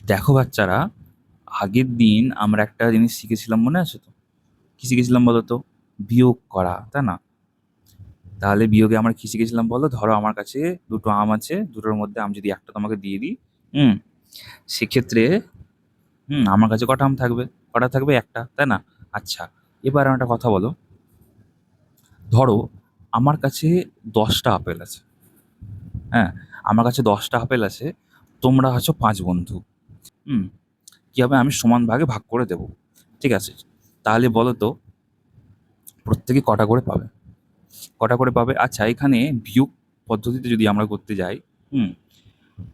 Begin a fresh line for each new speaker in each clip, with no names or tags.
দেখো বাচ্চারা, আগের দিন আমরা একটা জিনিস শিখেছিলাম, মনে আছে তো? কি শিখেছিলাম বলো তো? বিয়োগ করা, তাই না? তাহলে বিয়োগে আমরা কি শিখেছিলাম বলো? ধরো আমার কাছে দুটো আম আছে, দুটোর মধ্যে আমি যদি একটা তোমাকে দিয়ে দিই, হুম, সেক্ষেত্রে আমার কাছে কটা আম থাকবে? কটা থাকবে? একটা, তাই না? আচ্ছা, এবার আমার একটা কথা বলো। ধরো আমার কাছে 10টা আপেল আছে। হ্যাঁ, আমার কাছে 10টা আপেল আছে। তোমরা আছো 5 বন্ধু। হুম, কি হবে? আমি সমান ভাগে ভাগ করে দেবো। ঠিক আছে, তাহলে বলো তো প্রত্যেকে কটা করে পাবে? কটা করে পাবে? আচ্ছা, এখানে বিয়োগ পদ্ধতিতে যদি আমরা করতে যাই, হুম,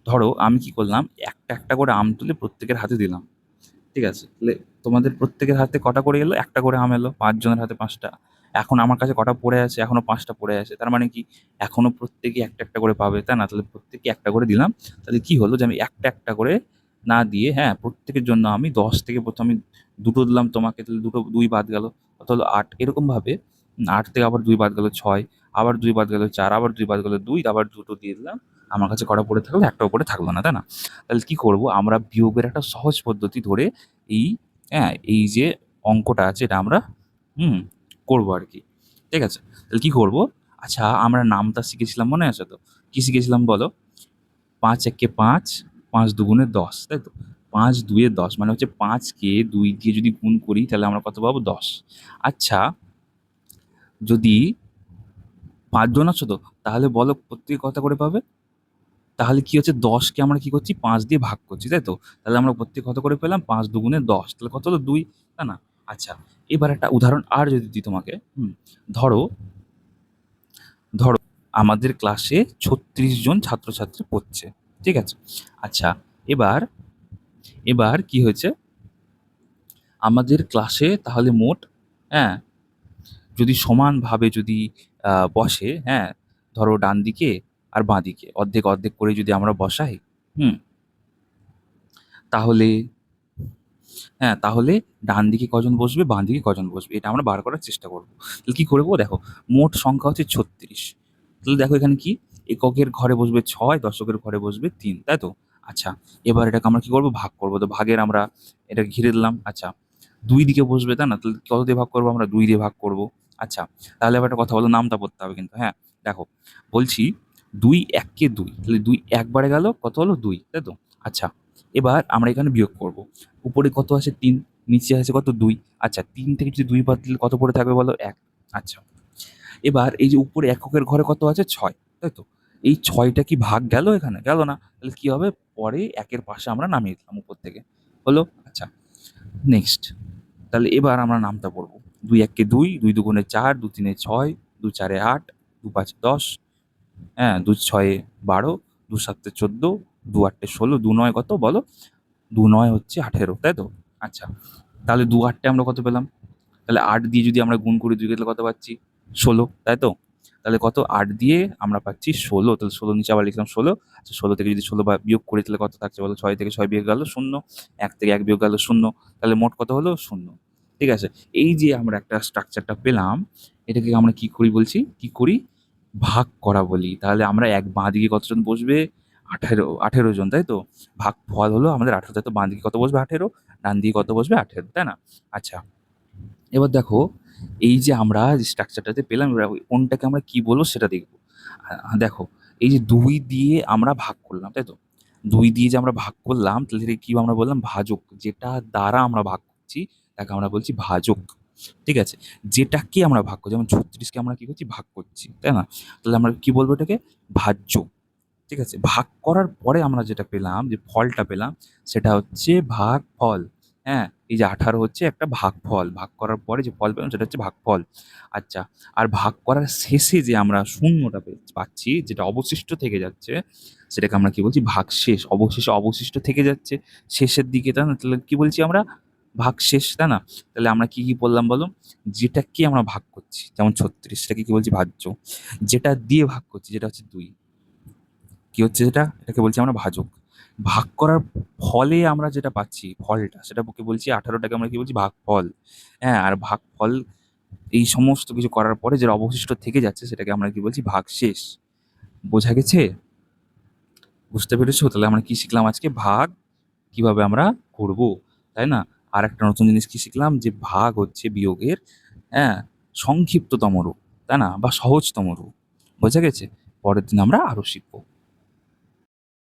ধরো আমি কি করলাম, একটা একটা করে আম তুলে প্রত্যেকের হাতে দিলাম। ঠিক আছে, তাহলে তোমাদের প্রত্যেকের হাতে কটা করে এলো? একটা করে আম এলো, 5 জনের হাতে 5টা। এখন আমার কাছে কটা পড়ে আছে? এখনো 5টা পড়ে আছে। তার মানে কি, এখনো প্রত্যেকে একটা একটা করে পাবে, তাই না? তাহলে প্রত্যেকে একটা করে দিলাম। তাহলে কি হলো, যে আমি একটা একটা করে না দিয়ে, হ্যাঁ, প্রত্যেকের জন্য আমি 10 থেকে প্রথমে দুটো দিলাম তোমাকে, তাহলে দুটো, দুই বাদ গেল, কত হলো? 8। এরকম ভাবে 8 থেকে আবার দুই বাদ গেল 6, আবার দুই বাদ গেল 4, আবার দুই বাদ গেল 2, আবার দুটো দিয়ে দিলাম। আমার কাছে কটা পড়ে থাকলো? একটাও পড়ে থাকলো না, তাই না? তাহলে কি করব, আমরা বিয়োগের একটা সহজ পদ্ধতি ধরে এই, হ্যাঁ, এই যে অঙ্কটা আছে এটা আমরা হুম করবো আর কি। ঠিক আছে, তাহলে কি করব? আচ্ছা, আমরা নামটা শিখেছিলাম, মনে আছে তো? কি শিখেছিলাম বলো? 5 একে 5, 5 দুগুণে 10, তাই তো? 5 দুয়ে 10 মানে হচ্ছে 5কে 2 দিয়ে যদি গুণ করি তাহলে আমরা কত পাবো? 10। আচ্ছা, যদি 5 জন আছো তো, তাহলে বলো প্রত্যেকে কত করে পাবে? তাহলে কি হচ্ছে, 10কে আমরা কি করছি? 5 দিয়ে ভাগ করছি, তাই তো? তাহলে আমরা প্রত্যেক কত করে পেলাম? 5 দুগুণে 10, তাহলে কত হলো? 2, তাই না? আচ্ছা, এবার একটা উদাহরণ আর যদি দিই তোমাকে, ধরো ধরো আমাদের ক্লাসে 36 জন ছাত্রছাত্রী পড়ছে। ঠিক আছে, আচ্ছা, এবার এবার কি হয়েছে, আমাদের ক্লাসে তাহলে মোট, হ্যাঁ, যদি সমানভাবে যদি বসে, হ্যাঁ, ধরো ডান দিকে আর বাঁ দিকে অর্ধেক অর্ধেক করে যদি আমরা বসাই, হুম, তাহলে, হ্যাঁ, তাহলে ডান দিকে কজন বসবে, বাঁ দিকে কজন বসবে, এটা আমরা বার করার চেষ্টা করবো। তাহলে কি করবো, দেখো, মোট সংখ্যা হচ্ছে 36। তাহলে দেখো এখানে কি, এককের ঘরে বসবে 6, দশকের ঘরে বসবে 3, তাই তো? আচ্ছা, এবার এটাকে আমরা কি করবো? ভাগ করবো। তো ভাগের আমরা এটাকে ঘিরে দিলাম। আচ্ছা, দুই দিকে বসবে, তাই না? তাহলে কত দিয়ে ভাগ করবো? আমরা 2 দিয়ে ভাগ করবো। আচ্ছা, তাহলে এবার একটা কথা বলো, নামটা পড়তে হবে কিন্তু, হ্যাঁ। দেখো, বলছি 2 1 কে 2, তাহলে 2 একবারে গেল, কত হলো? 2, তাই তো? আচ্ছা, এবার আমরা এখানে বিয়োগ করব। উপরে কত আছে? 3, নিচে আছে কত? 2। আচ্ছা, 3 থেকে যদি 2 বাদ দিলে কত পড়ে থাকবে বলো? 1। আচ্ছা, এবার এই যে উপরে এককের ঘরে কত আছে? 6, তাই তো? এই 6টা কি ভাগ গেল? এখানে গেল না। তাহলে কি হবে? পরে একের পাশে আমরা নামিয়ে দিলাম উপর থেকে। হলো? আচ্ছা, নেক্সট। তাহলে এবার আমরা নামটা পড়বো। 2 1 কে 2, 2 দুগুণে 4, 2 3 6, 2 4 8, 2 5 10, হ্যাঁ, 2 6 12, 2 7 14, 2 8 16, 2 9 কত বলো? 2 9 হচ্ছে 18, তাই তো? আচ্ছা, তাহলে 2 8 আমরা কত পেলাম? তাহলে 8 দিয়ে যদি আমরা গুণ করি 2 কে, তাহলে কত পাচ্ছি? 16, তাই তো? তাহলে কত? 8 দিয়ে আমরা পাচ্ছি 16, তাহলে 16 নিচে আবার লিখলাম 16। আচ্ছা, 16 থেকে যদি 16 বিয়োগ করি তাহলে কত থাকছে বলো? 6 থেকে 6 বিয়োগ গেল 0, 1 থেকে 1 বিয়োগ গেল 0, তাহলে মোট কত হলো? 0। ঠিক আছে, এই যে আমরা একটা স্ট্রাকচারটা পেলাম, এটাকে আমরা কি করি বলছি? কি করি? ভাগ করা বলি। তাহলে আমরা বাঁ দিকে কতজন বসবে? 18 জন, তাই তো? ভাগ ফল হলো আমাদের 18, তাই তো? বাঁ দিকে কত বসবে? 18, ডান দিকে কত বসবে? 18, তাই না? আচ্ছা, এবার দেখো, এই যে আমরা যে স্ট্রাকচারটাতে পেলাম, এবার কোনটাকে আমরা কি বলবো সেটা দেখবো। দেখো, এই যে 2 দিয়ে আমরা ভাগ করলাম, তাই তো? 2 দিয়ে যে আমরা ভাগ করলাম, তাহলে এটাকে কি আমরা বললাম? ভাজক। যেটা দ্বারা আমরা ভাগ করছি তাকে আমরা বলছি ভাজক। ঠিক আছে, যেটাকে আমরা ভাগ করছি, যেমন 36কে আমরা কি করছি? ভাগ করছি, তাই না? তাহলে আমরা কি বলবো এটাকে? ভাজ্য। ঠিক আছে, ভাগ করার পরে আমরা যেটা পেলাম, যে ফলটা পেলাম, সেটা হচ্ছে ভাগফল। হ্যাঁ, এই যে 18 হচ্ছে একটা ভাগফল। ভাগ করার পরে যে ফল পেলাম সেটা হচ্ছে ভাগফল। আচ্ছা, আর ভাগ করার শেষে যে আমরা শূন্যটা পাচ্ছি, যেটা অবশিষ্ট থেকে যাচ্ছে, সেটাকে আমরা কি বলছি? ভাগশেষ। অবশেষে অবশিষ্ট থেকে যাচ্ছে শেষের দিকে, তাই না? তাহলে কি বলছি আমরা? ভাগশেষ, তাই না? তাহলে আমরা কি কি বললাম বলো? যেটাকে আমরা ভাগ করছি, যেমন 36, সেটাকে কি বলছি? ভাজ্য। যেটা দিয়ে ভাগ করছি, যেটা হচ্ছে 2, কি হচ্ছে যেটা? এটাকে বলছি আমরা ভাজক। ভাগ করার ফলে আমরা যেটা পাচ্ছি, ফলটা, সেটাকে বলছি 18টাকে আমরা কি বলছি? ভাগফল। হ্যাঁ, আর ভাগফল, এই সমস্ত কিছু করার পরে যেটা অবশিষ্ট থেকে যাচ্ছে সেটাকে আমরা কি বলছি? ভাগশেষ। বোঝা গেছে? বুঝতে পেরেছো? তাহলে আমরা কি শিখলাম আজকে? ভাগ, কিভাবে আমরা করব, তাই না? আর একটা নতুন জিনিস কি শিখলাম, যে ভাগ হচ্ছে বিয়োগের, হ্যাঁ, সংক্ষিপ্ততম রূপ, তাই না, বা সহজতম রূপ। বোঝা গেছে? পরের দিন আমরা আরো শিখবো।